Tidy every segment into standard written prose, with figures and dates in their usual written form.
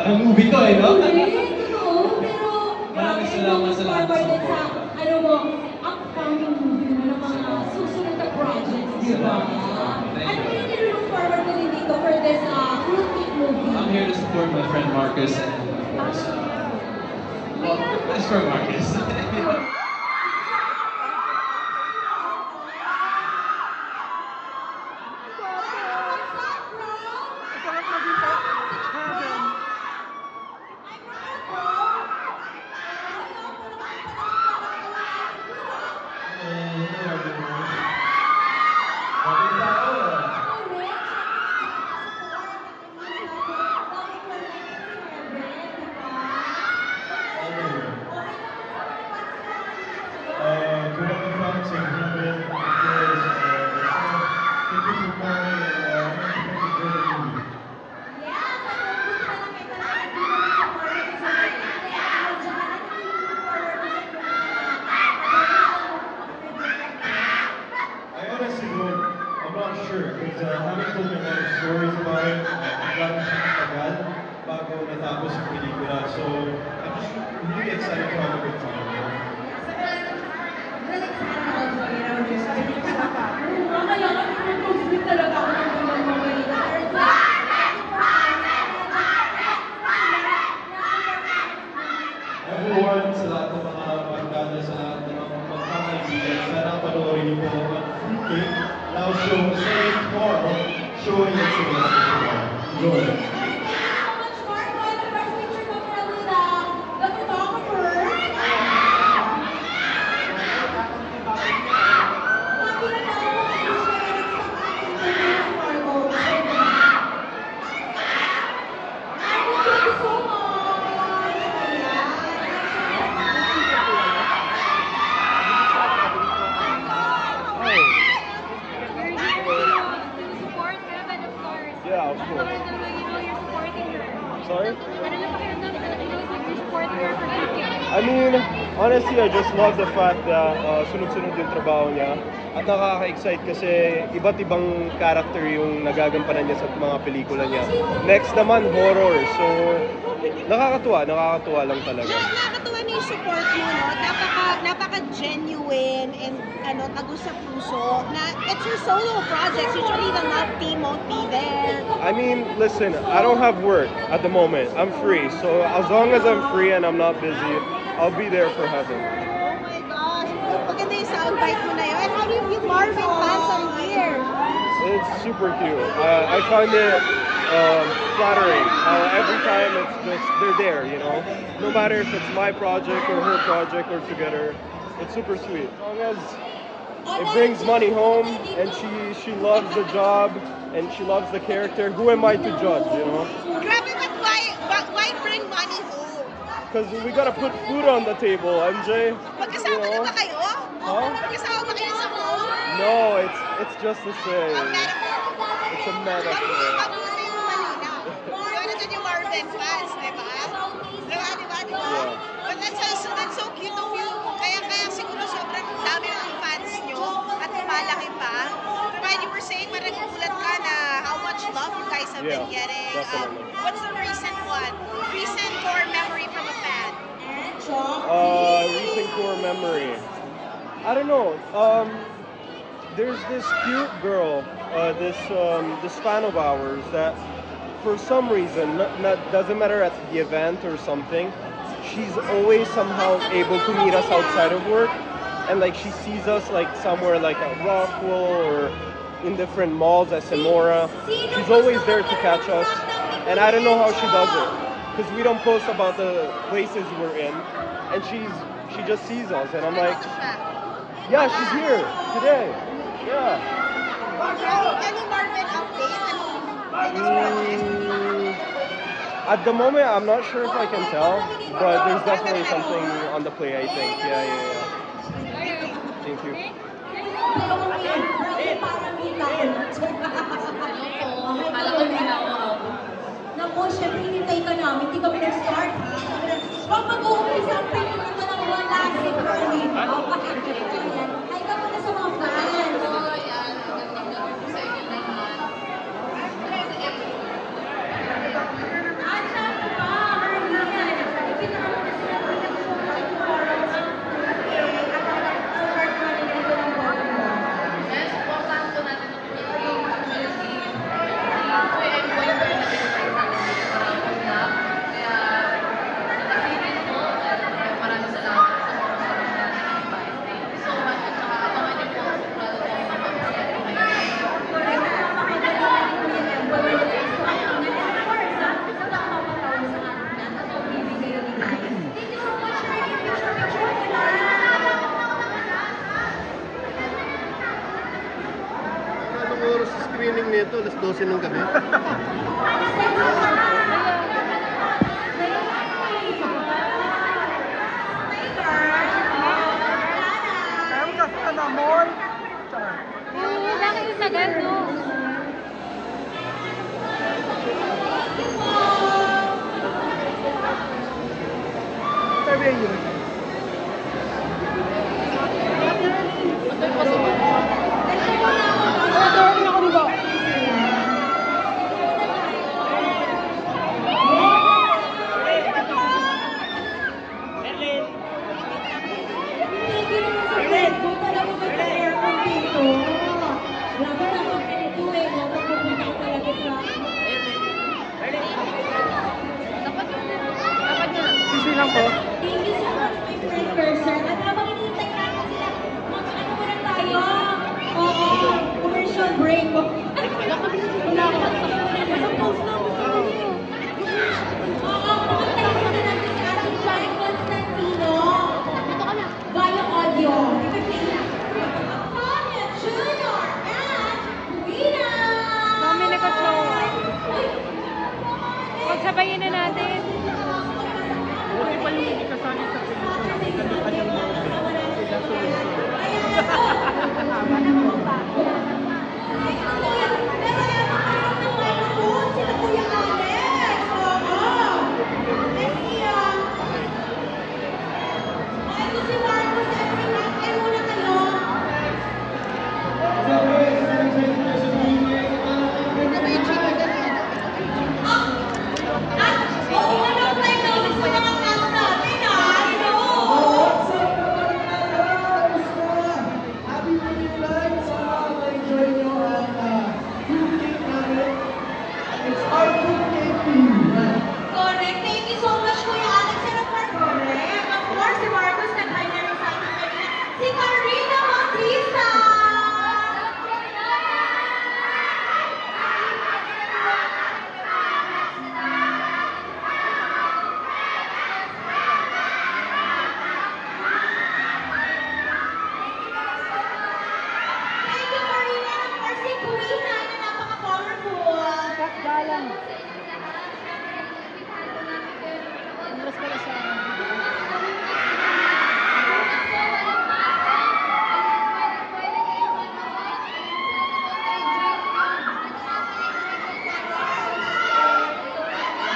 Parang movie to eh, no? Totoo, pero Maraming salamat sa lahat ng forward support. sa, ano mo, upcoming movie mo ng mga susunod na projects, di ba? Ano ba yung nilook forward mo din dito for this Fruit Cake movie? I'm here to support my friend Marcus and of course, well, best friend Marcus. Having told me a lot of stories about it, galing siya matagal bago natapos yung pelikula. So, I'm just really excited to have a good time. Really excited also, you know, just kaya nag-sweet talaga ako ng mga mga Everyone, sa lahat ng mga barkada, sa lahat ng mga magkakaibigan, sana panoorin niyo po ang Fruit Cake. Now show starting tomorrow, showing it to the rest of the world. Enjoy. Yeah, of course. Sorry? I mean, honestly, I just love the fact that sunod-sunod yung trabaho niya. At nakaka-excite kasi iba't ibang character yung nagagampanan niya sa mga pelikula niya. Next naman, horror. So, nakakatuwa lang talaga. Nakakatuwa na yung support mo, no? Napaka-genuine and tagus sa puso na it's your solo projects. Usually the love team won't be there. I mean, listen, I don't have work at the moment. I'm free. So as long as I'm free and I'm not busy, I'll be there for heaven. Oh my gosh. Maganda yung soundbite mo na yun. And how do you Marvin fans are here? It's super cute. I find it flattering. Every time it's just, they're there, you know? No matter if it's my project or her project or together, it's super sweet. As long as it brings money home and she loves the job and she loves the character, who am I to judge, you know? Grabe, but why bring money home? Because we gotta put food on the table, MJ. Magkasama na ba kayo? Huh? Magkasama ba kayo sa home? No, it's just the same. A metaphor. It's a metaphor. Mabuti yung malinaw. Yun na yung Marvin fans, di ba? Yeah. But that's so cute of you. Kaya siguro sobrang dami ng fans nyo at lumalaki pa. When you were saying, parang nagulat ka na how much love you guys have been getting. Definitely. What's the recent one? Recent core memory from a fan? Recent core memory. I don't know. There's this cute girl, this fan of ours that, for some reason, doesn't matter at the event or something, she's always somehow able to meet us outside of work, and like she sees us like somewhere like at Rockwell or in different malls at Samora. She's always there to catch us, and I don't know how she does it, because we don't post about the places we're in, and she just sees us, and I'm like, yeah, she's here today. Yeah. Any Marvin update? At the moment, I'm not sure if I can tell, but there's definitely something on the play, I think. Yeah. Thank you. Naku, syempre hinintay ka namin, hindi kami nag-start. Huwag mag-uumpisa ang pinunta ng mga last early. Ay ka muna sa mga fans. At syempre pa, to, alas 12 ng gabi. Kaya mo sa na mall. Oo, bakit yung tagal, no? Sabi yun. Sisi lang po. Thank you so much, my friend Cursor. At habang hinihintay natin sila, mag-ano muna tayo? Oo, commercial break. Wala ko. Suppose na. Oo, pumunta muna natin sa ating John Constantino. Via audio. Tanya Junior and Rina! Kami nagka-jowa. Pagsabayin na natin. Buti pa yung hindi kasali sa pelikula. Kanya-kanyang movie. Sila Correct. Thank you so much, Kuya Alex. And of course, correct. Of course, si Marcos nag-hi na rin sa ating kanina. Si Carina Bautista! Thank you, Carina. And of course, si Kuina na napaka-powerful. Galang. Oras pala sa...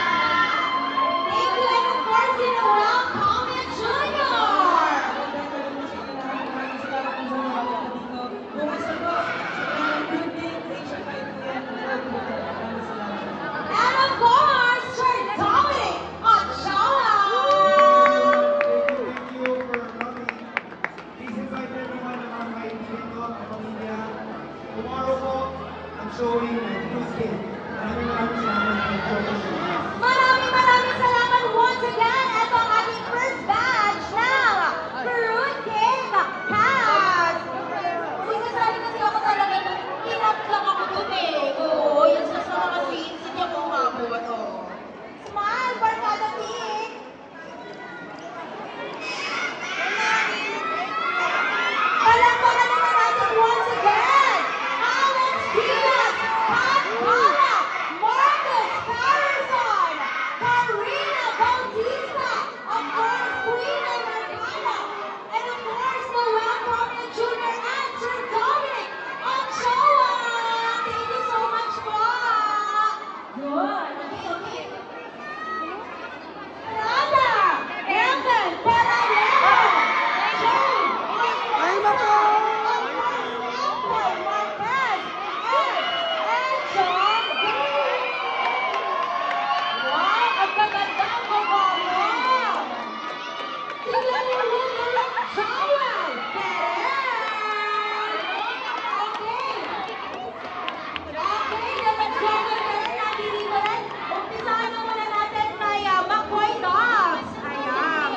Thank you, and of course, si Noel Comment Jr. And of course, Sir Dominic Ochoa. Thank you for coming. Please invite everyone na mga kaibigan ko, mga pamilya. Tomorrow po, I'm showing my new skin. Maraming salamat sa pag-join sa Maraming salamat once again. Ito ang ating first batch ng Fruit Cake Cast. Sinasabi kasi ako talaga nung inap lang ako dun eh. Oo, yung sa mga scenes, hindi ako umabot. Oh. Smile, Barkada Pink. Palakpakan naman natin once again. Alex Diaz, Pat Pala, Marcus Harrison, Carina Bautista, of course, Queen Mercado, and of course, Noel Comment Jr. and Sir Dominic Ochoa. Thank you so much po. Good. Okay. Rada, Evan, Paralelo, Jane, Ay, mako! Marquez, and John D. Wow, ang gaganda ang babae. Tignan mo yun, Joel Perez. Okay. Okay, dapat Joel Perez nandito rin. Umpisahan na muna natin kay McCoy Dogs. Ayan.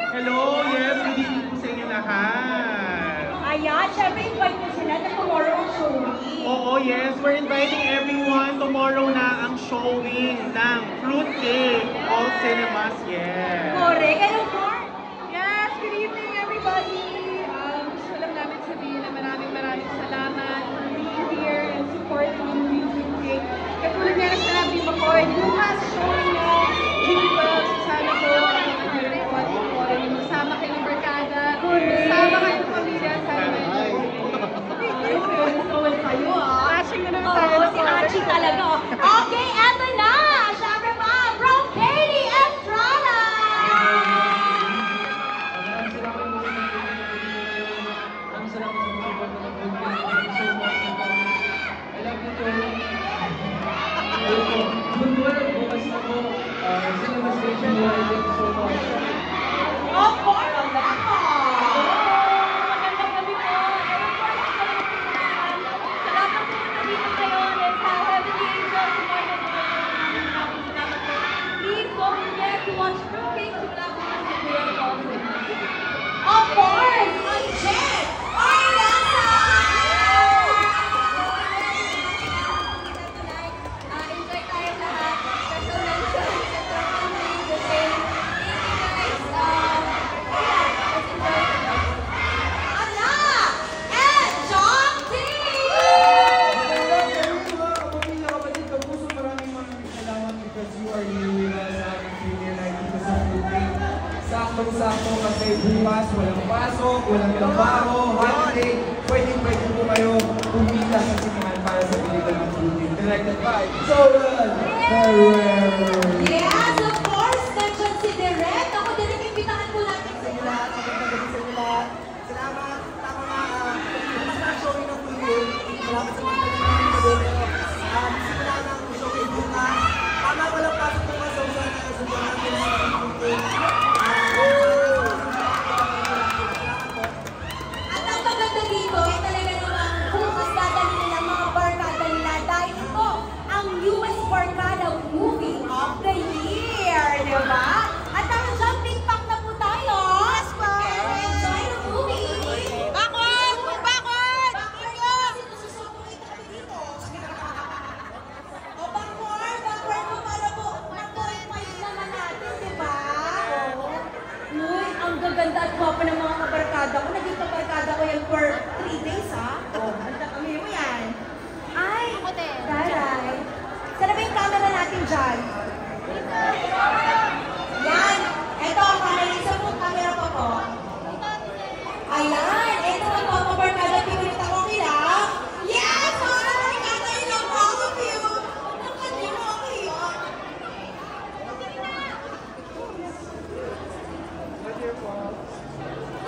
Hello, yes, good evening po sa inyo lahat. Ayan, syempre invite mo sila na tomorrow ang showing. Oo, yes, we're inviting everyone. Tomorrow na ang showing ng Fruit Cake, all cinemas, yes. Correct. And of course, Yes, good evening everybody. Gusto lang namin sabihin na maraming salamat for being support yung fruit cake. Katulad nga na sinabi before, bukas showing nyo, June 12, sana po, masama kayo ng barkada, masama kayo ng pamilya, sana medyo. Kayo Flashing na naman tayo. Oo, si Archie talaga. Okay, eto na! Siyempre pa, from Katie Estrada! Maraming salamat sa mga support ng Fruit Cake. Thank you so much. I love you too. Ayun po, June 12, bukas na po. Cinema Station, thank you so much. Of course, ang ganda. Magandang gabi po. And of course, sa lahat ng pumunta dito ngayon and sa Heavenly Angels, supported po namin. Maraming salamat po. Please don't forget to watch Fruit Cake. Simula po kasi po yung also. Of course, Jen! Enjoy tayo lahat. Special mention sa family, the same. Thank you guys. Let's enjoy it. Ana! And John T! Salamat because you are here with us sa ating premiere night dito sa Fruit Cake. Saktong-sakto kasi bukas, walang pasok, walang trabaho, holiday. Pwede po kayo kumita sa sinihan para sa pelikula ng Fruit Cake. Directed by Joel Ferrer. Yes, of course, nandiyan si Direk. Ako, Direk, imbitahan po natin sa iyo. Salamat. Tama nga. Bukas na ang showing ng Fruit Cake. Salamat sa mga nanonood ko din. Simula ng showing bukas. Tama, walang pasok bukas. So, sana sundan natin ang Fruit Cake. At ang maganda dito ay talaga namang bukas dadali nila mga barkada nila dahil ito ang newest barkada movie of the year, di ba? At ang jumping pack na po tayo. Yes, pa! Enjoy the movie! Bakod! Bakod! O backward po para po na-point point naman natin, di ba? Uy, ang gaganda at gwapa ng mga kabarkada ko. Naging kabarkada ko yan for 3 days, ha? O, handa kami mo yan. Ay, taray. Sana ba yung camera natin dyan? Yan. Eto, isa po camera po po. Ayan, eto ang mga kabarkada. Pinunita ko kila. Yes! Mga kabarkada, I love all of you. Ang kanya mo ako yun.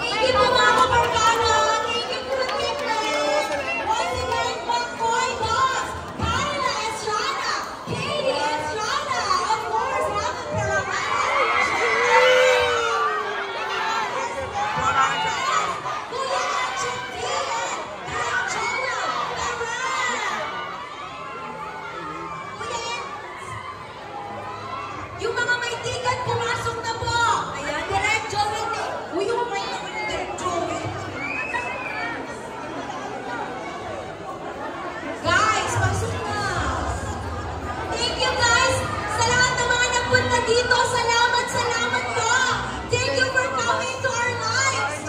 Thank you po mga kabarkada. Thank you for the gift. Once again, Bacoy Boss, Carla Estrada, Katie Estrada, of course, Rafa Peramanan, Kuya Chitian, Carchola, Perran. Kuya, yung mga may ticket, pumasok na po. Ayan, Direct Joey. Uy, yung may naman ni Direct Joey. Guys, pasok na. Thank you guys. Sa lahat ng mga nagpunta dito, salamat po. Thank you for coming to our lives.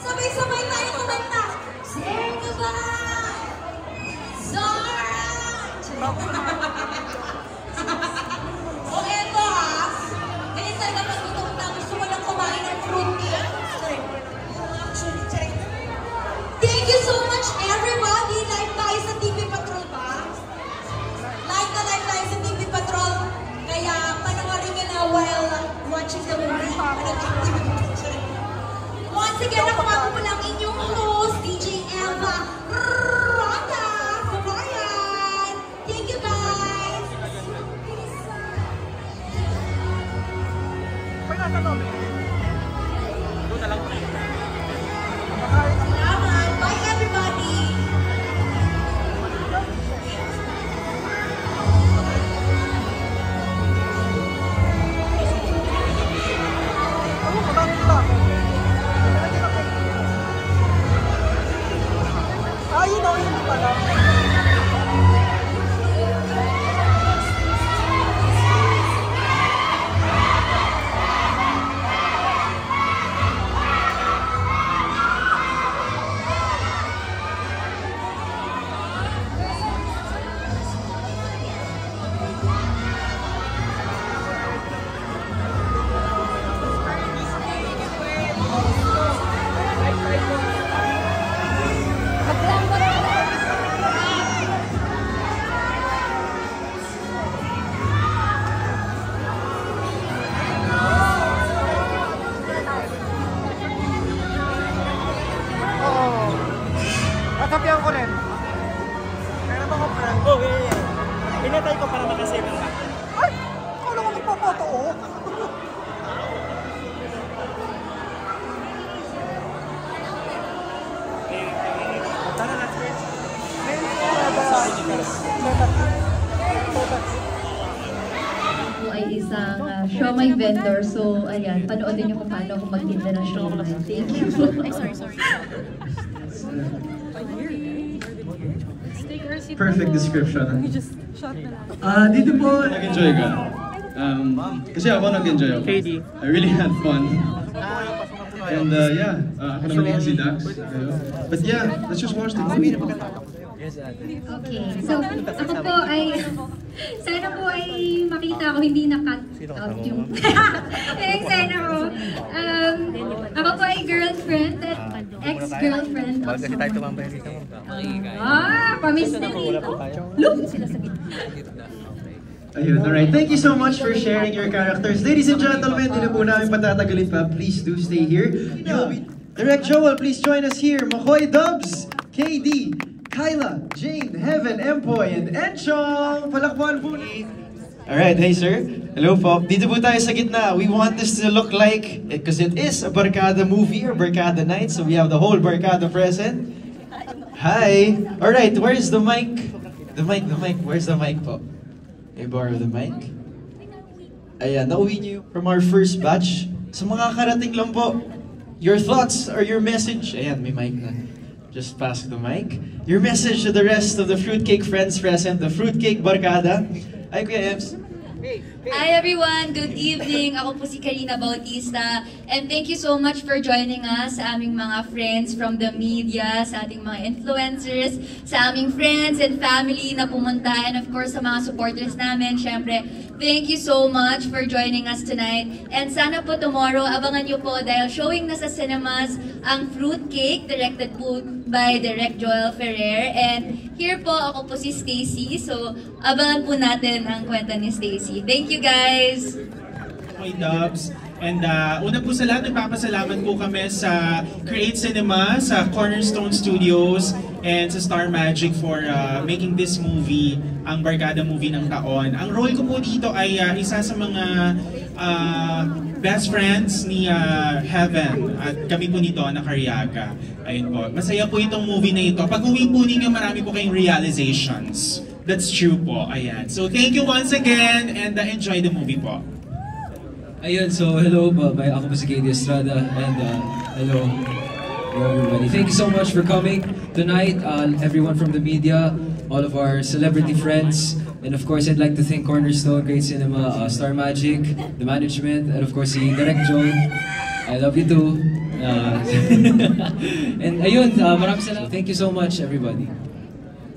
Sabay-sabay tayo kumanta. Say goodbye, Zara. O eto ha, ganyan talaga pag gutom na gusto mo lang kumain ng fruit cake. Actually, thank you so much everybody. Live tayo sa TV Patrol ba? Live tayo sa TV Patrol. Kaya panoorin nyo na while watching the movie. Once again, ako nga po lang inyong host, DJ Elva Rota Kumayan. Thank you guys. Salamat. Bye everybody. isang siomai vendor. So, ayan, panoodin niyo kung paano ako magtinda ng siomai. Thank you. Perfect description. Dito po, Nag-enjoy ka? Kasi ako nag-enjoy ako. KD. I really had fun. And yeah, ako naman yung si Dax. But yeah, let's just watch the movie. Okay, so ako po ay, sana po ay makita ko, hindi na-cut out yung eksena ko. Ako po ay girlfriend at ex-girlfriend. Kasi tayo tumambay dito. Pamis na dito. Look! Ayun, alright. Thank you so much for sharing your characters. Ladies and gentlemen, hindi na po namin patatagalin pa. Please do stay here. Direct Joel, please join us here. Makoy Dubs, KD, Kyla, Jane, Heaven, Empoy, and Enchong! Palakpan po ni... Alright, hey sir. Hello po. Dito po tayo sa gitna. We want this to look like, because it is a Barkada movie or Barkada night, so we have the whole Barkada present. Hi! Alright, where's the mic? The mic. Where's the mic po? May borrow the mic? Ayan, nauwi niyo from our first batch. Sa mga karating lang po, your thoughts or your message. Ayan, may mic na. Just pass the mic. Your message to the rest of the Fruitcake friends present, the Fruitcake Barkada. Hi, Kuya Ems. Hi everyone! Good evening! Ako po si Karina Bautista and thank you so much for joining us sa aming mga friends from the media, sa ating mga influencers, sa aming friends and family na pumunta, and of course sa mga supporters namin. Syempre, thank you so much for joining us tonight. And sana po tomorrow, abangan nyo po dahil showing na sa cinemas ang Fruitcake, directed po by Direct Joel Ferrer. And here po, ako po si Stacy. So, abangan po natin ang kwenta ni Stacy. Thank you guys! Hi, Dubs. And una po sa lahat, nagpapasalamat po kami sa Create Cinema, sa Cornerstone Studios, and sa Star Magic for making this movie ang Barkada movie ng taon. Ang role ko po dito ay isa sa mga best friends ni Heaven at kami po nito na Karyaga. Ayun po. Masaya po itong movie na ito. Pag uwi po ninyo, marami po kayong realizations. That's true po. Ayan. So thank you once again and enjoy the movie po. Ayun, so hello, ako po si KD Estrada, and hello everybody. Thank you so much for coming tonight, everyone from the media, all of our celebrity friends, and of course I'd like to thank Cornerstone, Great Cinema, Star Magic, the management, and of course si Direct Joel. I love you too. And ayun, maraming salamat. Thank you so much, everybody.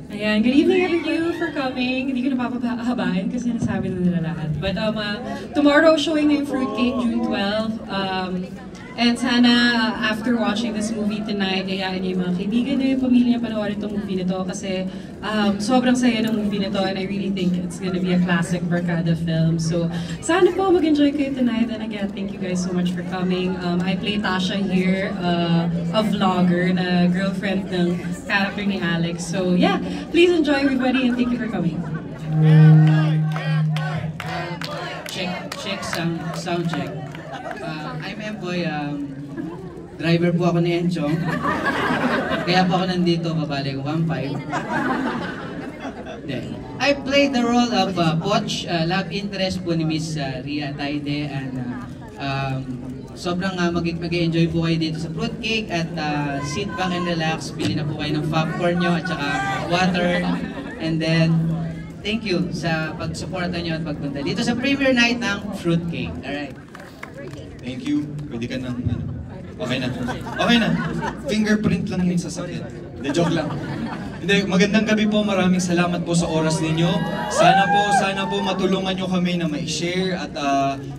Ayan, good evening everyone for coming. Hindi ko napapahabain kasi nasabi na nila lahat. But tomorrow showing na yung Fruitcake, June 12. And sana after watching this movie tonight, ayain niyo yung mga kaibigan niyo, yung pamilya niyo panoorin itong movie nito kasi sobrang saya ng movie nito and I really think it's gonna be a classic Barkada film. So sana po mag-enjoy kayo tonight, and again, thank you guys so much for coming. I play Tasha here, a vlogger na girlfriend ng character ni Alex. So yeah, please enjoy everybody and thank you for coming. Check, sound check. I'm Empoy, driver po ako ni Enchong. Kaya po ako nandito, babalik ko 1.5. I played the role of Poch, love interest po ni Miss Ria Taide, and sobrang mag-enjoy po kayo dito sa Fruitcake at sit back and relax, pili na po kayo ng popcorn nyo at saka water, and then thank you sa pag-suporta nyo at pagpunta dito sa premiere night ng Fruitcake. Alright. Thank you. Pwede ka na. Okay na. Okay na. Fingerprint lang yung sasakyan. Hindi, joke lang. Hindi, magandang gabi po. Maraming salamat po sa oras ninyo. Sana po matulungan nyo kami na ma-share at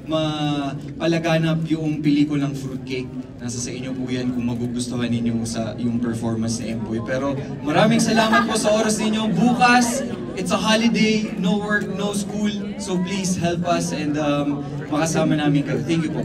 mapalaganap yung pelikulang Fruitcake. Nasa sa inyo po yan kung magugustuhan ninyo sa yung performance ni Empoy. Pero maraming salamat po sa oras ninyo. Bukas, it's a holiday, no work, no school. So please help us and makasama namin kayo. Thank you po.